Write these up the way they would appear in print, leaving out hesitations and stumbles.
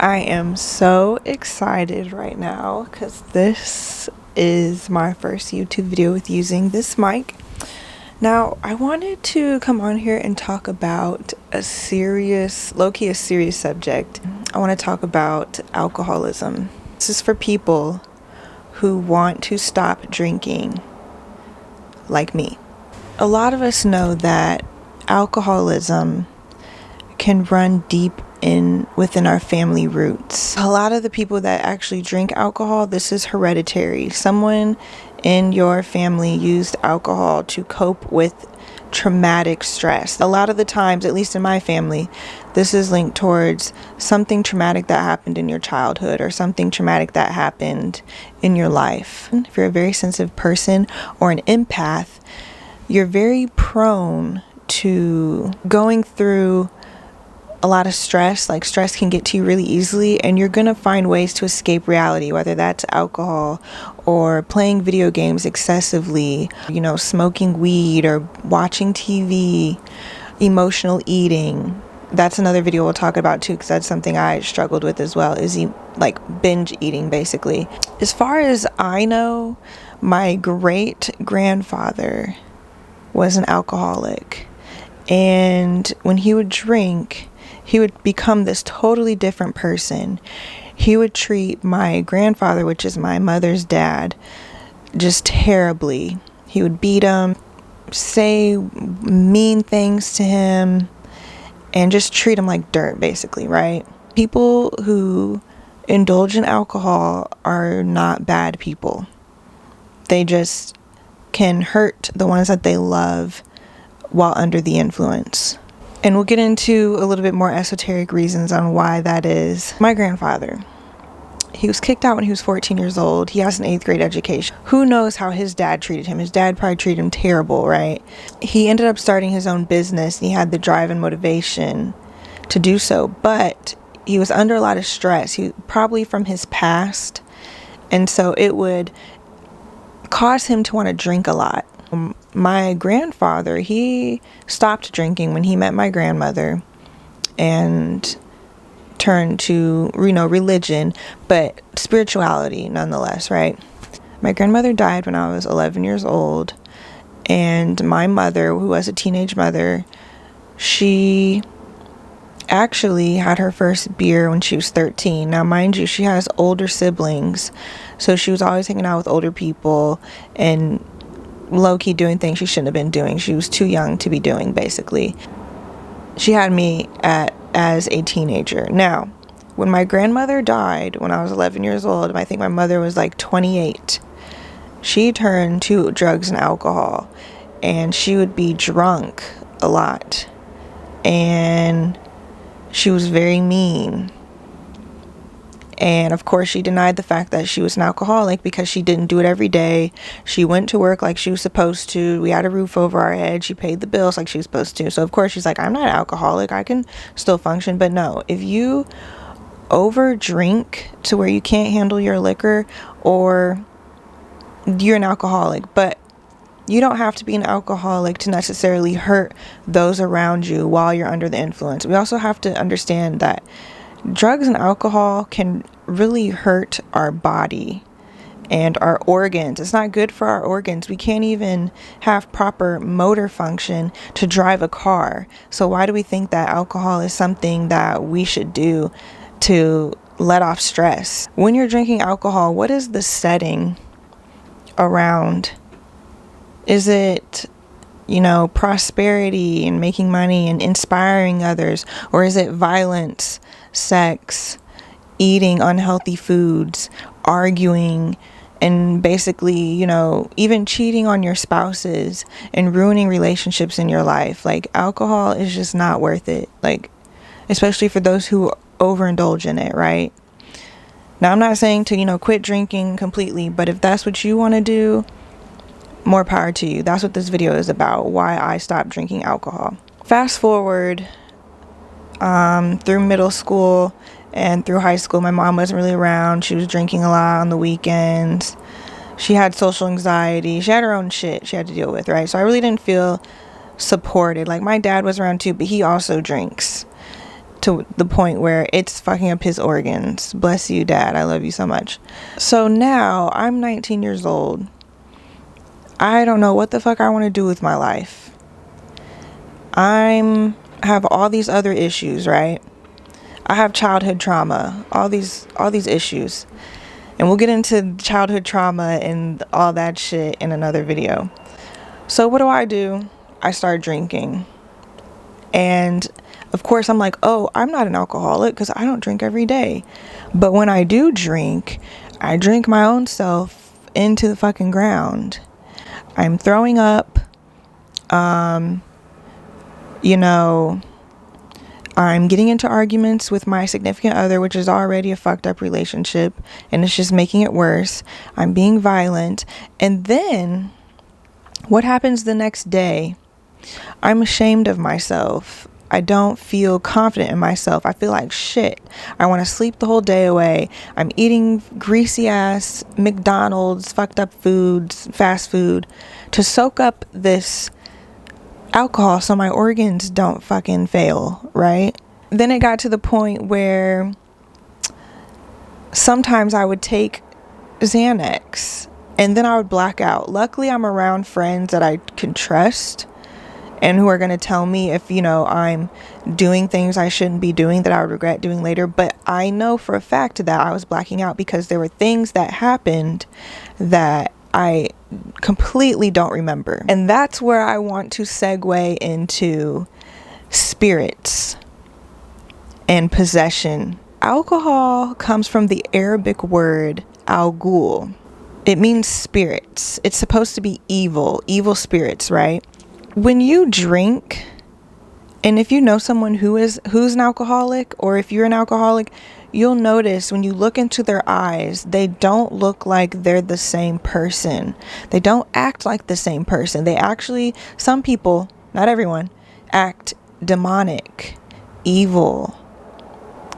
I am so excited right now because this is my first YouTube video with using this mic. Now, I wanted to come on here and talk about a serious, low-key a serious subject. I want to talk about alcoholism. This is for people who want to stop drinking, like me. A lot of us know that alcoholism can run deep within our family roots. A lot of the people that actually drink alcohol, this is hereditary. Someone in your family used alcohol to cope with traumatic stress. A lot of the times, at least in my family, this is linked towards something traumatic that happened in your childhood or something traumatic that happened in your life. If you're a very sensitive person or an empath, you're very prone to going through a lot of stress. Like, stress can get to you really easily, and you're gonna find ways to escape reality, whether that's alcohol or playing video games excessively, smoking weed or watching TV, emotional eating. That's another video we'll talk about too, because that's something I struggled with as well, is binge eating basically. As far as I know, my great grandfather was an alcoholic, and when he would drink, he would become this totally different person. He would treat my grandfather, which is my mother's dad, just terribly. He would beat him, say mean things to him, and just treat him like dirt, basically, right? People who indulge in alcohol are not bad people. They just can hurt the ones that they love while under the influence. And we'll get into a little bit more esoteric reasons on why that is. My grandfather, he was kicked out when he was 14 years old. He has an 8th grade education. Who knows how his dad treated him? His dad probably treated him terrible, right? He ended up starting his own business, and he had the drive and motivation to do so. But he was under a lot of stress, probably from his past. And so it would cause him to want to drink a lot. My grandfather, he stopped drinking when he met my grandmother and turned to, religion, but spirituality nonetheless, right? My grandmother died when I was 11 years old, and my mother, who was a teenage mother, she actually had her first beer when she was 13. Now, mind you, she has older siblings, so she was always hanging out with older people and low-key doing things she shouldn't have been doing. She was too young to be doing, basically. She had me as a teenager. Now, when my grandmother died when I was 11 years old, I think my mother was like 28, she turned to drugs and alcohol, and she would be drunk a lot, and she was very mean. And of course, she denied the fact that she was an alcoholic because she didn't do it every day. She went to work like she was supposed to. We had a roof over our head. She paid the bills like she was supposed to. So of course, she's like, I'm not an alcoholic. I can still function. But no, if you over drink to where you can't handle your liquor, or you're an alcoholic. But you don't have to be an alcoholic to necessarily hurt those around you while you're under the influence. We also have to understand that drugs and alcohol can really hurt our body and our organs. It's not good for our organs. We can't even have proper motor function to drive a car. So why do we think that alcohol is something that we should do to let off stress? When you're drinking alcohol, what is the setting around? Is it prosperity and making money and inspiring others? Or is it violence, sex, eating unhealthy foods, arguing, and basically, even cheating on your spouses and ruining relationships in your life? Like, alcohol is just not worth it. Like, especially for those who overindulge in it, right? Now, I'm not saying to, quit drinking completely, but if that's what you want to do, more power to you. That's what this video is about, why I stopped drinking alcohol. Fast forward through middle school and through high school, my mom wasn't really around. She was drinking a lot on the weekends. She had social anxiety. She had her own shit she had to deal with, right? So I really didn't feel supported. Like, my dad was around too, but he also drinks. to the point where it's fucking up his organs. Bless you, Dad. I love you so much. So now I'm 19 years old. I don't know what the fuck I want to do with my life. I have all these other issues, right? I have childhood trauma, all these issues. And we'll get into childhood trauma and all that shit in another video. So what do? I start drinking. And of course I'm like, oh, I'm not an alcoholic because I don't drink every day. But when I do drink, I drink my own self into the fucking ground. I'm throwing up. I'm getting into arguments with my significant other, which is already a fucked up relationship, and it's just making it worse. I'm being violent. And then what happens the next day? I'm ashamed of myself. I don't feel confident in myself. I feel like shit. I want to sleep the whole day away. I'm eating greasy ass McDonald's, fucked up foods, fast food to soak up this alcohol so my organs don't fucking fail, right? Then it got to the point where sometimes I would take Xanax and then I would black out. Luckily, I'm around friends that I can trust and who are going to tell me if, I'm doing things I shouldn't be doing that I would regret doing later. But I know for a fact that I was blacking out because there were things that happened that I completely don't remember. And that's where I want to segue into spirits and possession. Alcohol comes from the Arabic word al-ghul. It means spirits. It's supposed to be evil spirits, right? When you drink, and if you know someone who's an alcoholic, or if you're an alcoholic, you'll notice when you look into their eyes, they don't look like they're the same person. They don't act like the same person. They actually, some people, not everyone, act demonic, evil,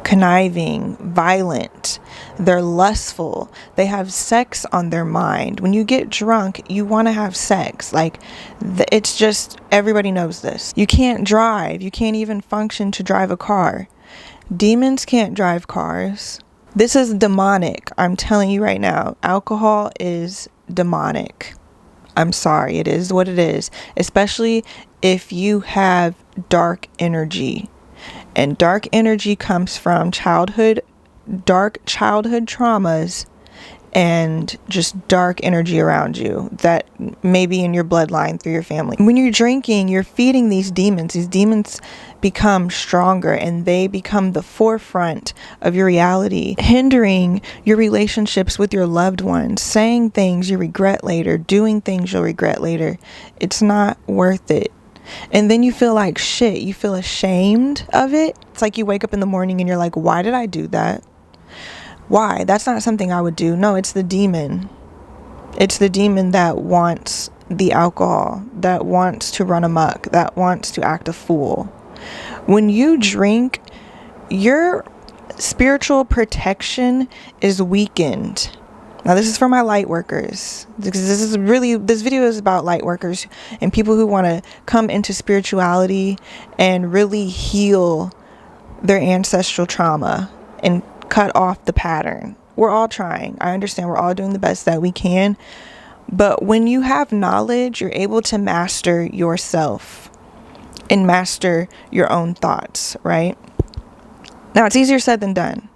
conniving, violent. They're lustful. They have sex on their mind. When you get drunk, you want to have sex. It's just, everybody knows this. You can't drive. You can't even function to drive a car. Demons can't drive cars. This is demonic. I'm telling you right now, alcohol is demonic. I'm sorry, it is what it is. Especially if you have dark energy. And dark energy comes from dark childhood traumas and just dark energy around you that may be in your bloodline through your family. When you're drinking, you're feeding these demons. These demons become stronger and they become the forefront of your reality, hindering your relationships with your loved ones, saying things you regret later, doing things you'll regret later. It's not worth it. And then you feel like shit. You feel ashamed of it. It's like you wake up in the morning and you're like, why did I do that? Why? That's not something I would do. No, it's the demon. It's the demon that wants the alcohol, that wants to run amok, that wants to act a fool. When you drink, your spiritual protection is weakened. Now, this is for my light workers. This video is about light workers and people who want to come into spirituality and really heal their ancestral trauma and cut off the pattern. We're all trying. I understand we're all doing the best that we can. But when you have knowledge, you're able to master yourself and master your own thoughts, right? Now, it's easier said than done.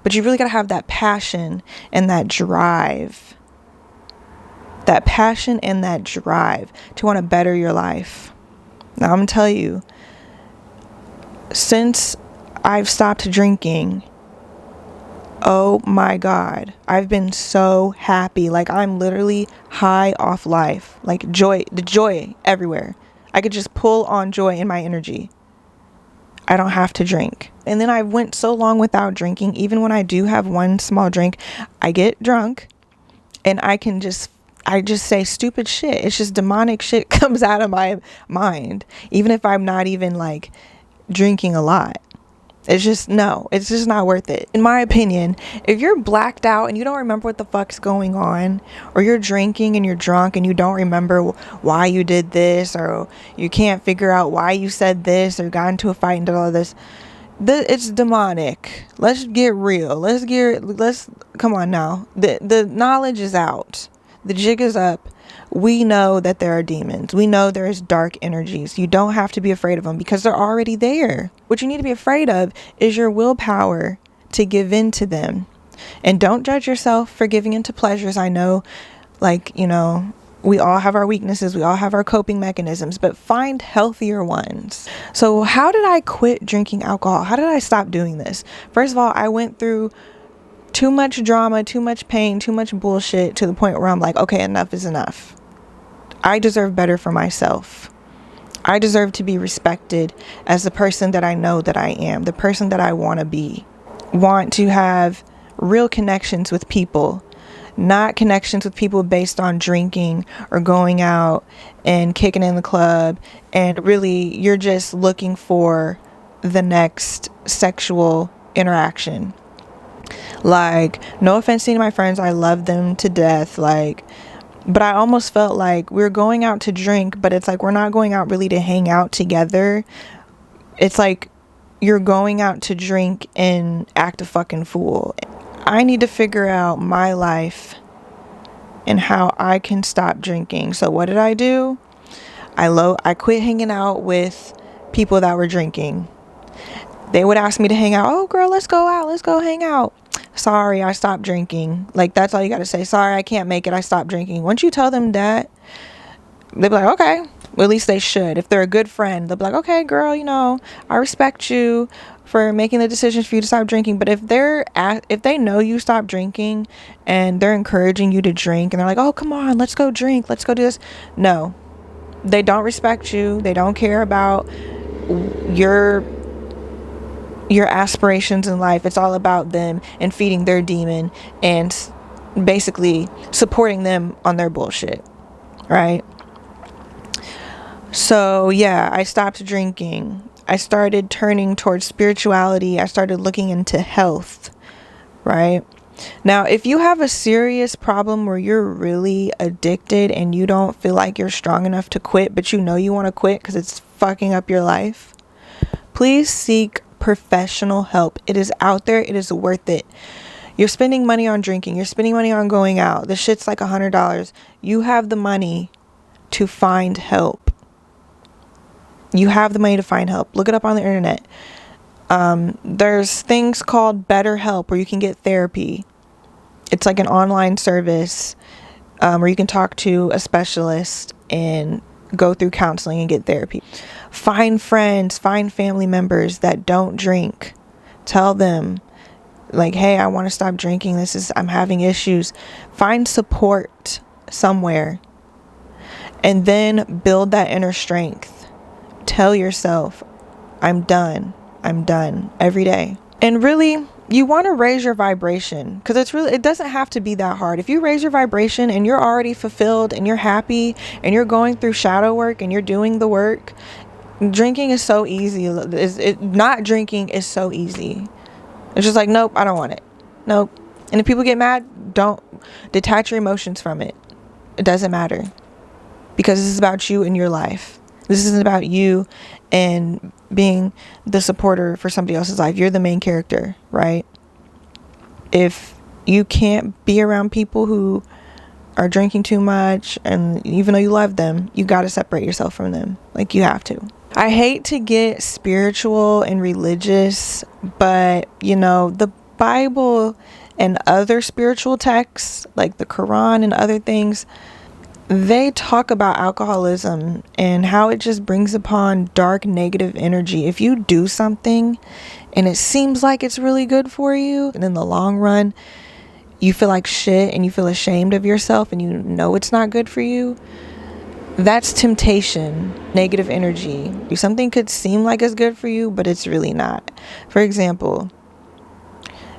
But you really got to have that passion and that drive. That passion and that drive to want to better your life. Now, I'm going to tell you, since I've stopped drinking, oh my God, I've been so happy. Like, I'm literally high off life. Like, the joy everywhere. I could just pull on joy in my energy. I don't have to drink. And then I went so long without drinking. Even when I do have one small drink, I get drunk and I just say stupid shit. It's just demonic shit comes out of my mind. Even if I'm not even like drinking a lot. It's just not worth it. In my opinion, if you're blacked out and you don't remember what the fuck's going on, or you're drinking and you're drunk and you don't remember why you did this, or you can't figure out why you said this or got into a fight and did all of this, It's demonic. Let's get real. Let's come on now. The knowledge is out. The jig is up. We know that there are demons. We know there's dark energies. You don't have to be afraid of them because they're already there. What you need to be afraid of is your willpower to give in to them. And don't judge yourself for giving into pleasures. I know, we all have our weaknesses. We all have our coping mechanisms, but find healthier ones. So how did I quit drinking alcohol? How did I stop doing this? First of all, I went through too much drama, too much pain, too much bullshit to the point where I'm like, okay, enough is enough. I deserve better for myself. I deserve to be respected as the person that I know that I am, the person that I want to be. Want to have real connections with people, not connections with people based on drinking or going out and kicking in the club. And really, you're just looking for the next sexual interaction. Like, no offense to any of my friends, I love them to death. But I almost felt like we're going out to drink, but it's like we're not going out really to hang out together. It's like you're going out to drink and act a fucking fool. I need to figure out my life and how I can stop drinking. So what did I do? I quit hanging out with people that were drinking. They would ask me to hang out. Oh, girl, let's go out. Let's go hang out. Sorry, I stopped drinking. That's all you got to say. Sorry, I can't make it. I stopped drinking. Once you tell them that, they'll be like, okay. Well, at least they should. If they're a good friend, they'll be like, okay, girl, I respect you for making the decisions for you to stop drinking. But if they know you stopped drinking and they're encouraging you to drink and they're like, oh, come on, let's go drink. Let's go do this. No, they don't respect you. They don't care about your aspirations in life. It's all about them and feeding their demon and basically supporting them on their bullshit, right? So yeah, I stopped drinking. I started turning towards spirituality. I started looking into health, right? Now, if you have a serious problem where you're really addicted and you don't feel like you're strong enough to quit, but you know you want to quit because it's fucking up your life, please seek professional help. It is out there. It is worth it. You're spending money on drinking. You're spending money on going out. The shit's like $100. You have the money to find help. You have the money to find help. Look it up on the internet. There's things called BetterHelp where you can get therapy. It's like an online service where you can talk to a specialist and go through counseling and get therapy. Find friends, find family members that don't drink. Tell them, like, hey, I want to stop drinking. I'm having issues. Find support somewhere. And then build that inner strength. Tell yourself, I'm done every day. And really, you want to raise your vibration because it doesn't have to be that hard. If you raise your vibration and you're already fulfilled and you're happy and you're going through shadow work and you're doing the work, drinking is so easy. Not drinking is so easy. It's just like, nope, I don't want it. Nope. And if people get mad, don't detach your emotions from it. It doesn't matter because this is about you and your life. This isn't about you and being the supporter for somebody else's life. You're the main character, right? If you can't be around people who are drinking too much, and even though you love them, you got to separate yourself from them. Like, you have to. I hate to get spiritual and religious, but the Bible and other spiritual texts like the Quran and other things, they talk about alcoholism and how it just brings upon dark negative energy. If you do something and it seems like it's really good for you, and in the long run you feel like shit and you feel ashamed of yourself and you know it's not good for you, that's temptation, negative energy. Something could seem like it's good for you, but it's really not. For example,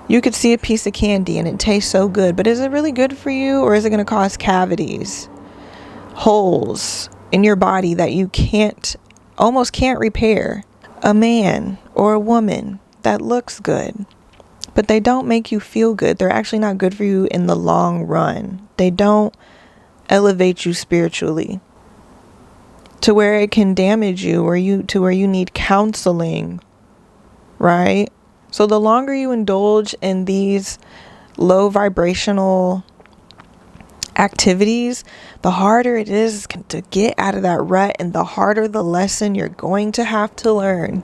you could see a piece of candy and it tastes so good, but is it really good for you, or is it going to cause cavities, holes in your body that you almost can't repair? A man or a woman that looks good, but they don't make you feel good. They're actually not good for you in the long run. They don't elevate you spiritually to where it can damage you, or to where you need counseling right? So the longer you indulge in these low vibrational activities, the harder it is to get out of that rut, and the harder the lesson you're going to have to learn.